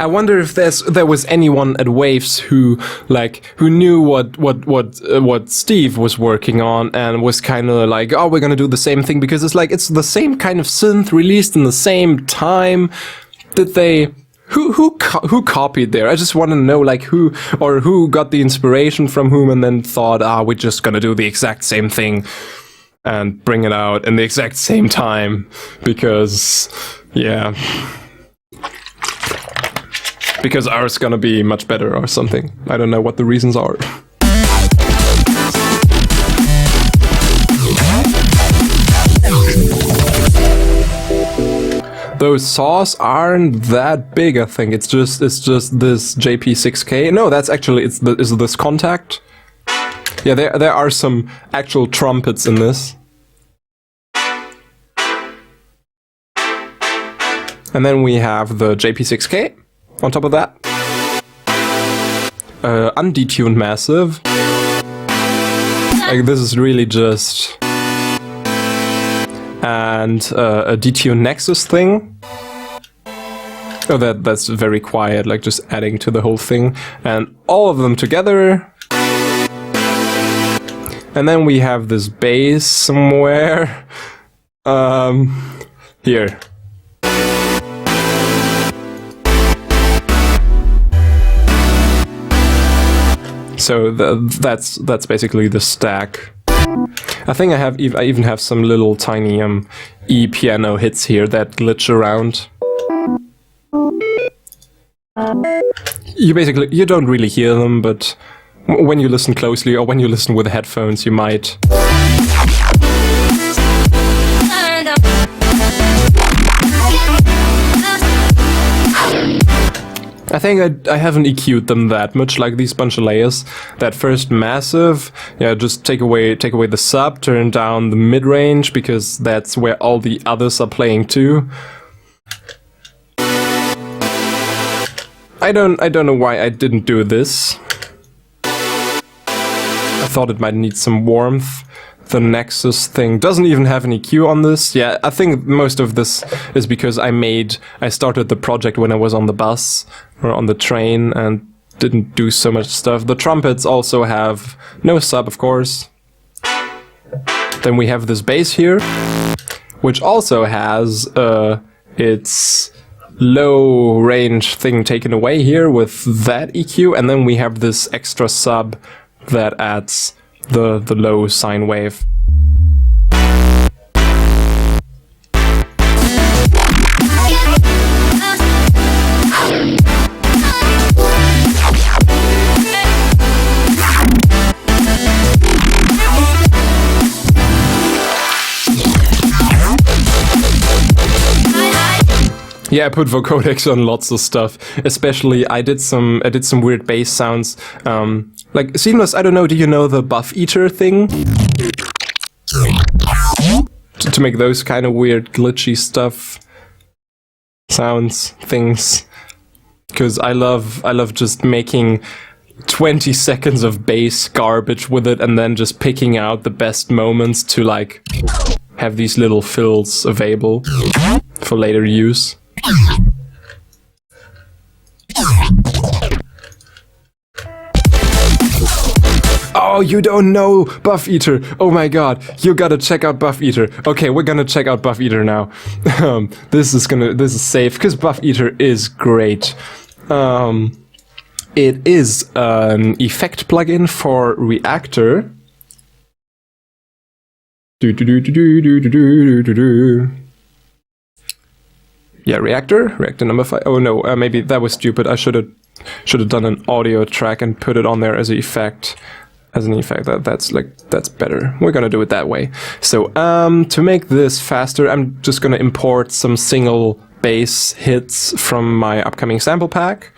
I wonder if there was anyone at Waves who knew what Steve was working on and was kind of like, oh, we're gonna do the same thing, because it's the same kind of synth released in the same time. Did they? Who copied there? I just want to know, like, who got the inspiration from whom and then thought, we're just gonna do the exact same thing and bring it out in the exact same time, because yeah. Because ours gonna be much better or something. I don't know what the reasons are. Those saws aren't that big, I think. It's just this JP6K. No, that's actually is this Contact. Yeah, there are some actual trumpets in this. And then we have the JP6K on top of that. Undetuned massive. Like, this is really just... And a detuned Nexus thing. Oh, that's very quiet, like just adding to the whole thing. And all of them together. And then we have this bass somewhere. Here. So that's basically the stack. I think I even have some little tiny E piano hits here that glitch around. You don't really hear them, but when you listen closely or when you listen with headphones, you might. I think I haven't EQ'd them that much, like these bunch of layers. That first massive, yeah, just take away the sub, turn down the mid-range, because that's where all the others are playing too. I don't know why I didn't do this. I thought it might need some warmth. The Nexus thing doesn't even have an EQ on this. Yeah, I think most of this is because I started the project when I was on the bus or on the train and didn't do so much stuff. The trumpets also have no sub, of course. Then we have this bass here, which also has its low range thing taken away here with that EQ, and then we have this extra sub that adds the low sine wave. Yeah, I put vocoders on lots of stuff. Especially, I did some weird bass sounds. Like Seamless, I don't know. Do you know the Buff Eater thing? To make those kind of weird glitchy stuff, sounds, things. Because I love just making 20 seconds of bass garbage with it, and then just picking out the best moments to like have these little fills available for later use. Oh, you don't know Buff Eater. Oh my god, you gotta check out Buff Eater. Okay, we're gonna check out Buff Eater now. This is safe, because Buff Eater is great. It is an effect plugin for Reactor. Yeah, Reactor number 5. Oh no, maybe that was stupid. I should have done an audio track and put it on there as an effect. That's better. We're gonna do it that way. So to make this faster, I'm just gonna import some single bass hits from my upcoming sample pack,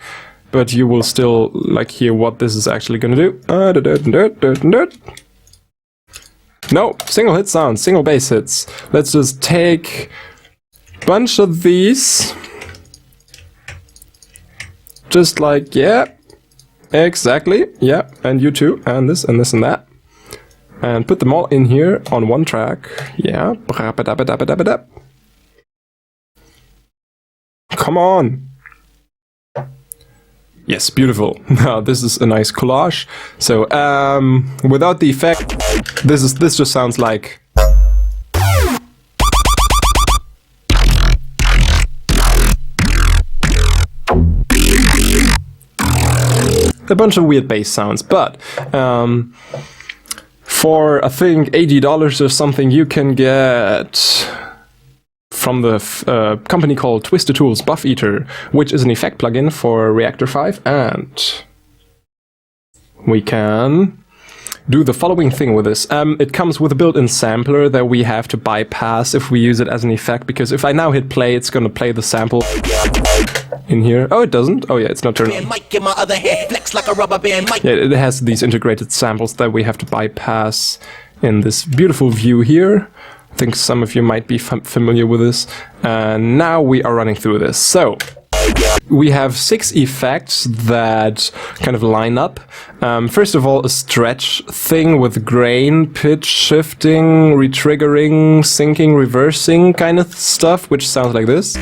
but you will still like hear what this is actually gonna do. No, single hit sounds, single bass hits. Let's just take bunch of these, just like, yeah, exactly, yeah, and you too, and this and this and that, and put them all in here on one track. Yeah, come on. Yes, beautiful. Now this is a nice collage. So without the effect, this just sounds like. A bunch of weird bass sounds, but for I think $80 or something, you can get from the company called Twisted Tools Buff Eater, which is an effect plugin for Reactor 5, and we can do the following thing with this. It comes with a built-in sampler that we have to bypass if we use it as an effect, because if I now hit play, it's gonna play the sample in here. Oh, it doesn't? Oh yeah, it's not turned on. Yeah, it has these integrated samples that we have to bypass in this beautiful view here. I think some of you might be familiar with this. And now we are running through this. So we have 6 effects that kind of line up. First of all, a stretch thing with grain, pitch, shifting, retriggering, syncing, reversing kind of stuff, which sounds like this.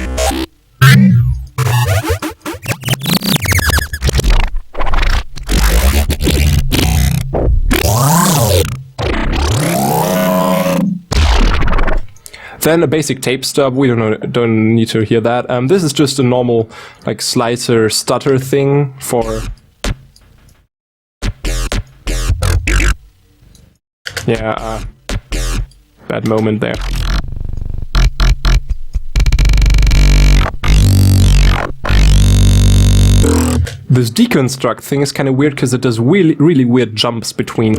Then a basic tape stub, we don't need to hear that. This is just a normal like slicer stutter thing for... Yeah, bad moment there. This deconstruct thing is kind of weird because it does really weird jumps between...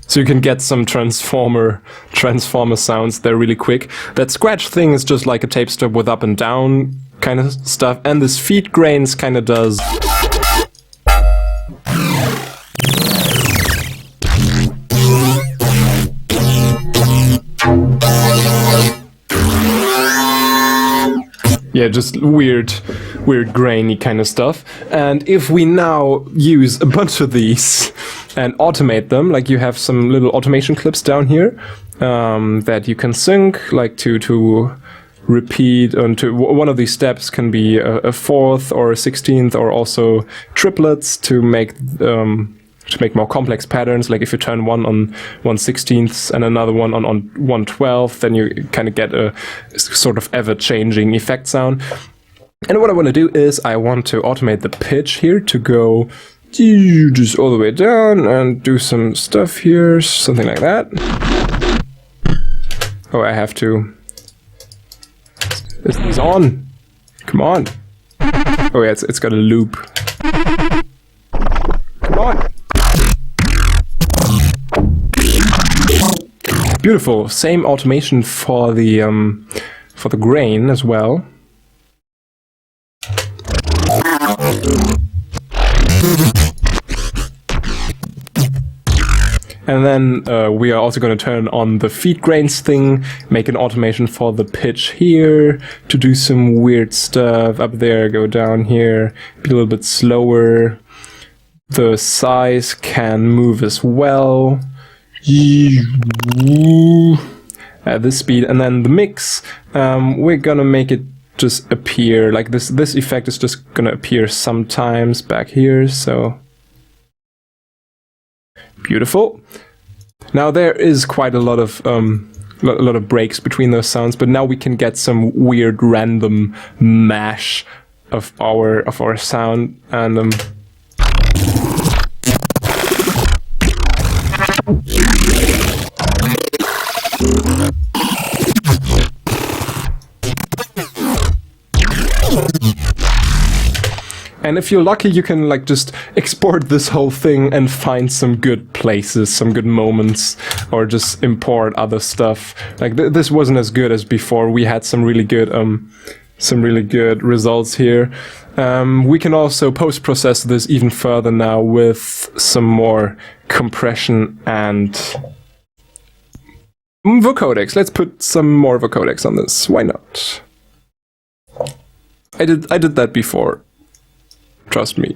So you can get some transformer sounds there really quick. That scratch thing is just like a tape stub with up and down kind of stuff, and this feed grains kind of does. Yeah, just weird grainy kind of stuff. And if we now use a bunch of these and automate them, like you have some little automation clips down here that you can sync, like to repeat, and one of these steps can be a 4th or a 16th, or also triplets to make more complex patterns. Like if you turn one on 1/16 and another one on 1/12, then you kind of get a sort of ever-changing effect sound. And what I want to do is I want to automate the pitch here to go just all the way down and do some stuff here, something like that. Oh, I have to... This thing's on! Come on! Oh yeah, it's got a loop. Come on! Beautiful. Same automation for the grain as well. And then we are also going to turn on the feed grains thing, make an automation for the pitch here to do some weird stuff up there, go down here, be a little bit slower. The size can move as well. At this speed, and then the mix, we're gonna make it just appear like this. This effect is just gonna appear sometimes back here, so beautiful. Now there is quite a lot of breaks between those sounds, but now we can get some weird random mash of our sound, and and if you're lucky, you can like just export this whole thing and find some good places, some good moments, or just import other stuff. Like this wasn't as good as before. We had some really good results here. We can also post-process this even further now with some more compression and Vocoders. Let's put some more vocoders on this. Why not? I did that before. Trust me.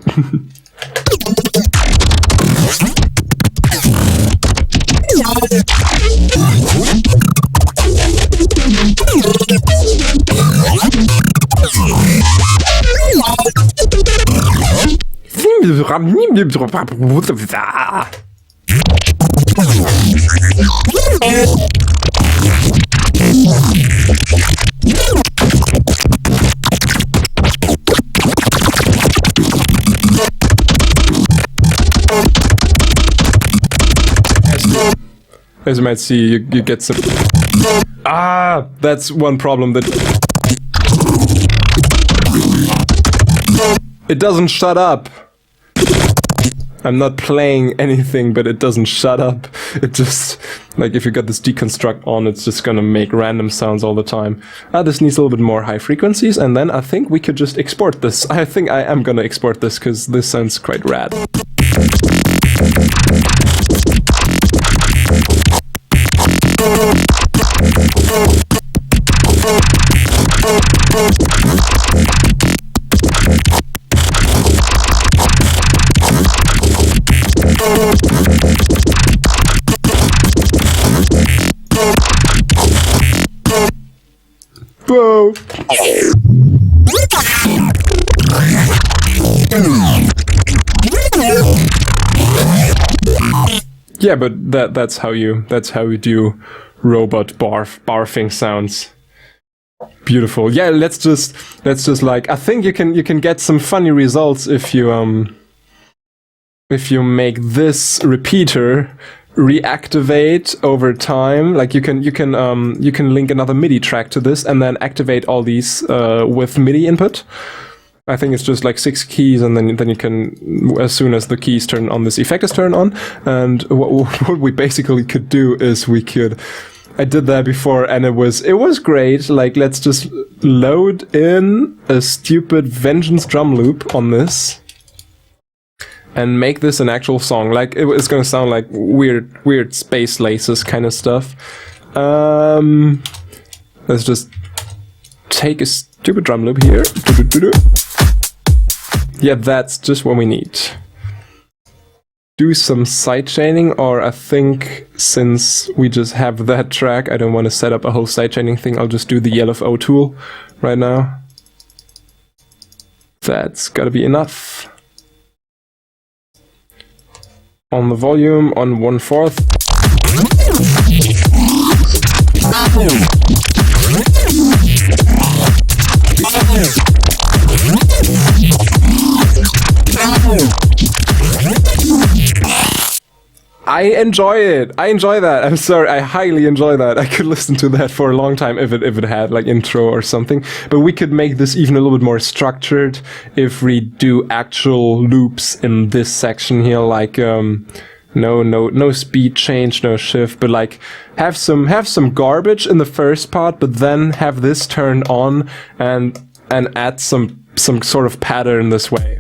As you might see, you get some... Ah! That's one problem that... It doesn't shut up! I'm not playing anything, but it doesn't shut up. It just... Like, if you got this deconstruct on, it's just gonna make random sounds all the time. This needs a little bit more high frequencies, and then I think we could just export this. I think I am gonna export this, because this sounds quite rad. Whoa! Yeah, but that's how you do robot barfing sounds. Beautiful. Yeah, let's just like, I think you can get some funny results if you make this repeater reactivate over time. Like you can link another MIDI track to this and then activate all these with MIDI input. I think it's just like 6 keys, and then you can, as soon as the keys turn on, this effect is turned on. And what we basically could do is I did that before, and it was great. Like, let's just load in a stupid Vengeance drum loop on this and make this an actual song. Like, it's gonna sound like weird space laces kind of stuff. Let's just take a stupid drum loop here. Yeah, that's just what we need. Do some sidechaining, or I think since we just have that track, I don't want to set up a whole sidechaining thing. I'll just do the LFO tool right now. That's gotta be enough. On the volume, on 1/4. I enjoy it. I enjoy that. I'm sorry. I highly enjoy that. I could listen to that for a long time if it had like intro or something. But we could make this even a little bit more structured if we do actual loops in this section here. Like no speed change, no shift, but like have some garbage in the first part, but then have this turned on and add some sort of pattern this way.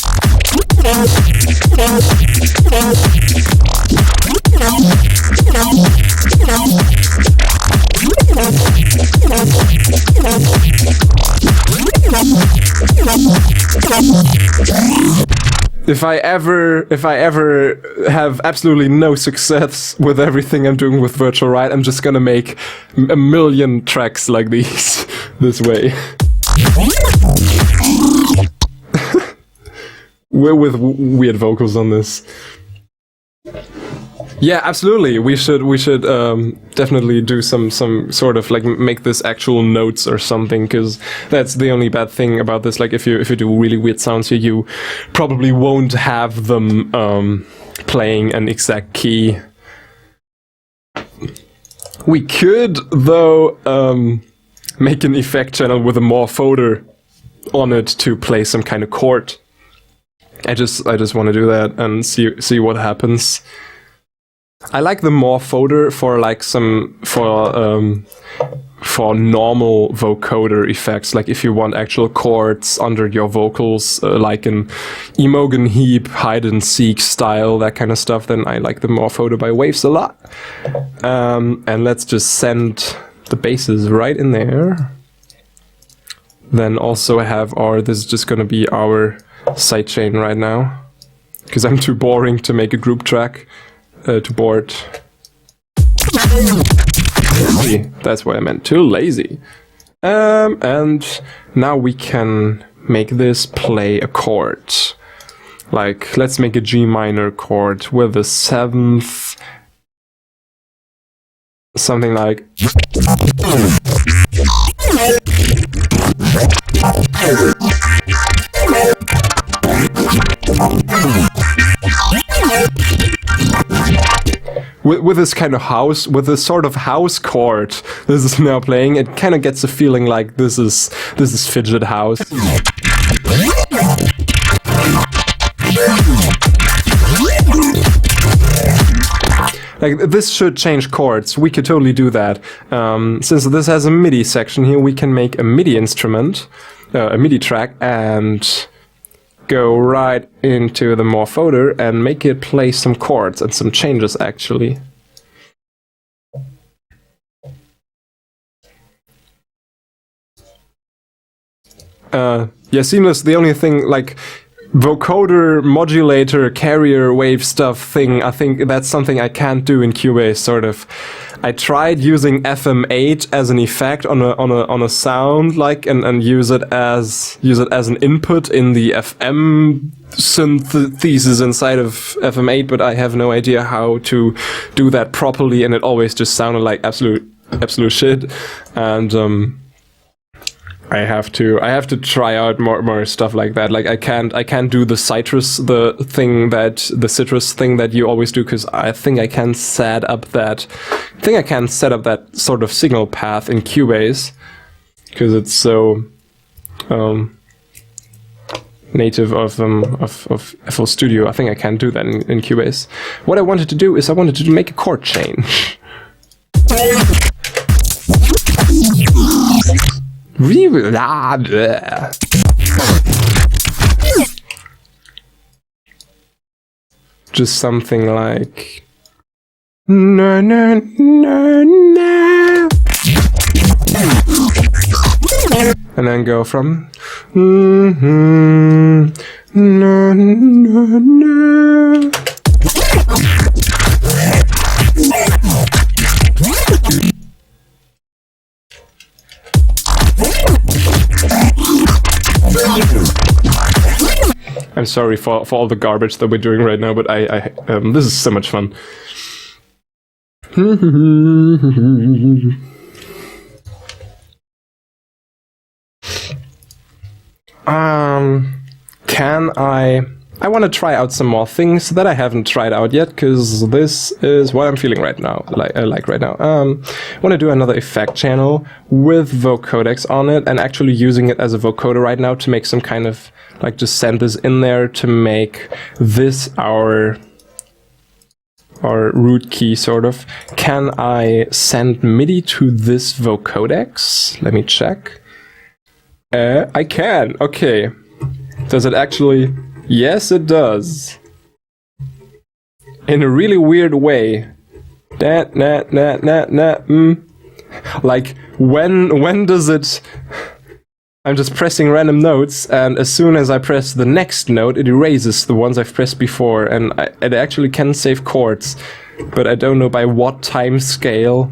If I ever have absolutely no success with everything I'm doing with Virtual Riot, I'm just gonna make a million tracks like these this way. With weird vocals on this. Yeah, absolutely. We should definitely do some sort of like make this actual notes or something, because that's the only bad thing about this. Like if you do really weird sounds here, you probably won't have them playing an exact key. We could though make an effect channel with a Vocoder on it to play some kind of chord. I just want to do that and see what happens. I like the Vocoder for like for normal vocoder effects, like if you want actual chords under your vocals, like an Imogen Heap, hide and seek style, that kind of stuff, then I like the Morphoder by Waves a lot. And let's just send the basses right in there. Then also have our, this is just gonna be our sidechain right now, because I'm too boring to make a group track, too bored. That's what I meant, too lazy. And now we can make this play a chord. Like, let's make a G minor chord with a 7th, something like. With this kind of house, with this sort of house chord this is now playing, it kind of gets a feeling like this is fidget house. Like, this should change chords. We could totally do that. Since this has a MIDI section here, we can make a MIDI instrument, a MIDI track, and go right into the Morphoder and make it play some chords and some changes, actually. Yeah, seamless, the only thing, like, vocoder, modulator, carrier wave stuff thing, I think that's something I can't do in Cubase, sort of. I tried using FM8 as an effect on a sound, like, and use it as an input in the FM synthesis inside of FM8, but I have no idea how to do that properly, and it always just sounded like absolute shit. And I have to try out more stuff like that. Like, I can't do the citrus thing that you always do, because I think I can set up that sort of signal path in Cubase, because it's so native of FL Studio. I think I can't do that in Cubase. What I wanted to do is I wanted to make a chord change. Just something like na na na na, and then go from na na na. I'm sorry for all the garbage that we're doing right now, but this is so much fun. I want to try out some more things that I haven't tried out yet, because this is what I'm feeling right now. I want to do another effect channel with vocodecs on it, and actually using it as a vocoder right now to make some kind of, like, just send this in there to make this our root key, sort of. Can I send MIDI to this vocodecs? Let me check. I can. Okay. Does it actually? Yes, it does. In a really weird way. Like, when does it? I'm just pressing random notes, and as soon as I press the next note, it erases the ones I've pressed before, and it actually can save chords, but I don't know by what time scale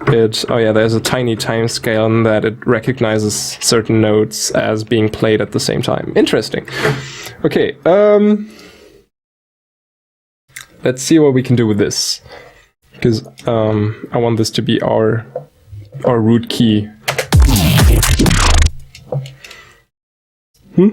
it. Oh yeah, there's a tiny time scale in that it recognizes certain notes as being played at the same time. Interesting. Okay, let's see what we can do with this, because I want this to be our root key. Oh,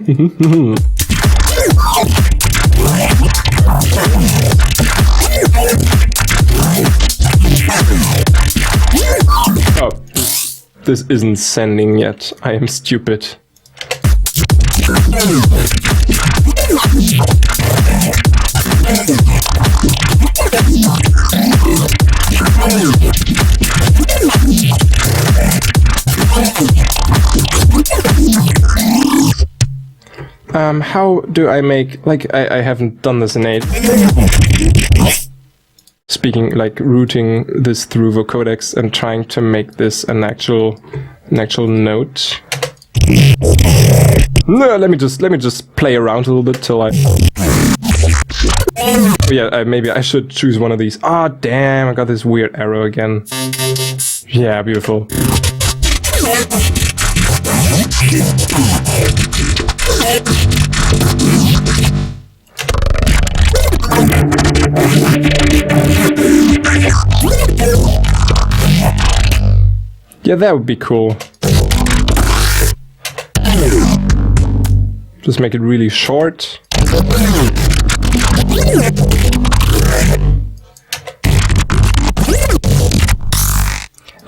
this isn't sending yet. I am stupid. How do I make, like, I haven't done this in ages. Speaking, like, routing this through Vocodex and trying to make this an actual note. No, let me just play around a little bit till I... Yeah, maybe I should choose one of these. Ah, damn, I got this weird arrow again. Yeah, beautiful. Yeah, that would be cool. Just make it really short.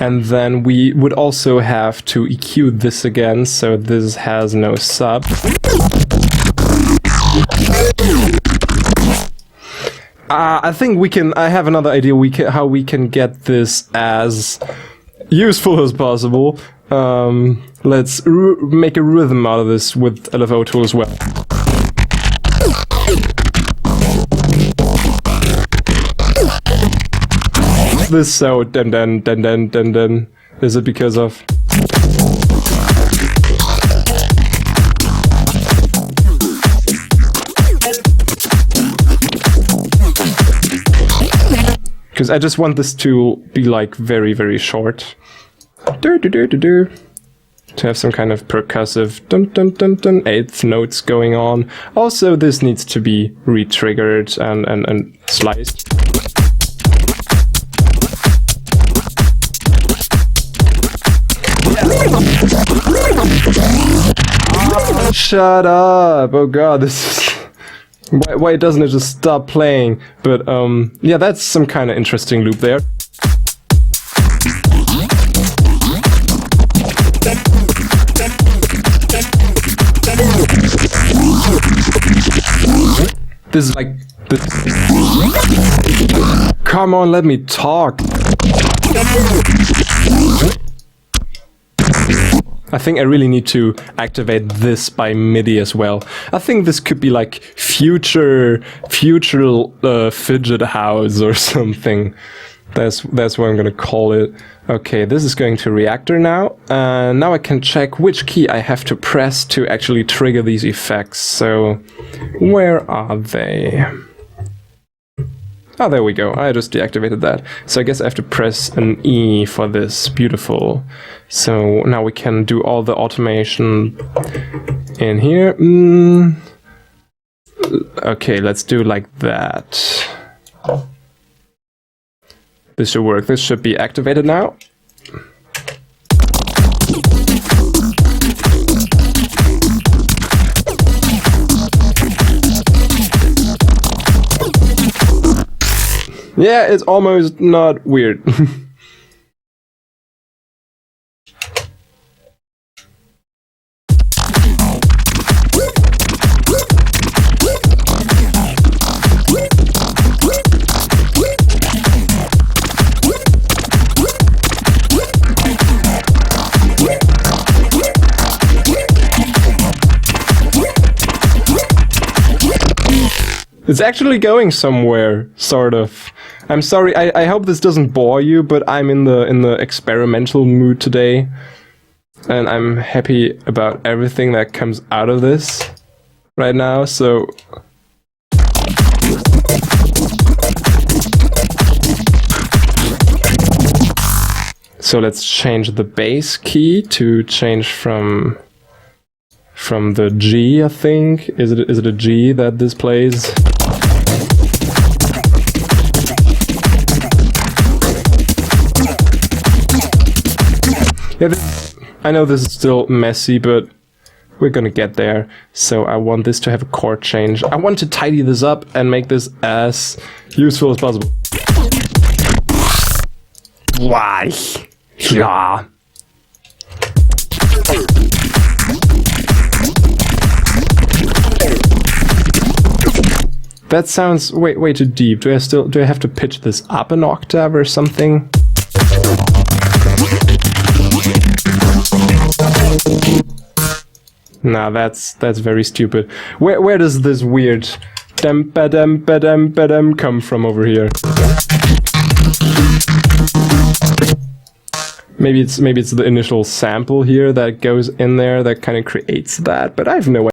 And then we would also have to EQ this again, so this has no sub. I think we can, I have another idea how we can get this as useful as possible. Let's make a rhythm out of this with LFO Tool as well. This so dun. Is it because of... Because I just want this to be like very short. To have some kind of percussive dun eighth notes going on. Also, this needs to be re-triggered and sliced. Oh, shut up! Oh god, this is... Why doesn't it just stop playing? But yeah, that's some kind of interesting loop there. This is like this. Come on, let me talk. I think I really need to activate this by MIDI as well. I think this could be like future fidget house or something. That's what I'm gonna call it. Okay, this is going to reactor now. Now I can check which key I have to press to actually trigger these effects. So, where are they? Oh, there we go. I just deactivated that. So I guess I have to press an E for this. Beautiful. So now we can do all the automation in here. Okay, let's do like that. This should work. This should be activated now. Yeah, it's almost not weird. It's actually going somewhere, sort of. I'm sorry, I hope this doesn't bore you, but I'm in the experimental mood today. And I'm happy about everything that comes out of this right now, so... So let's change the bass key to change from the G, I think. Is it a G that this plays? Yeah, I know this is still messy, but we're gonna get there. So I want this to have a chord change. I want to tidy this up and make this as useful as possible. Why? Yeah. That sounds way too deep. Do I have to pitch this up an octave or something? Nah, that's very stupid. Where does this weird dum ba dum ba dum ba dum come from over here? Maybe it's the initial sample here that goes in there that kind of creates that, but I have no idea.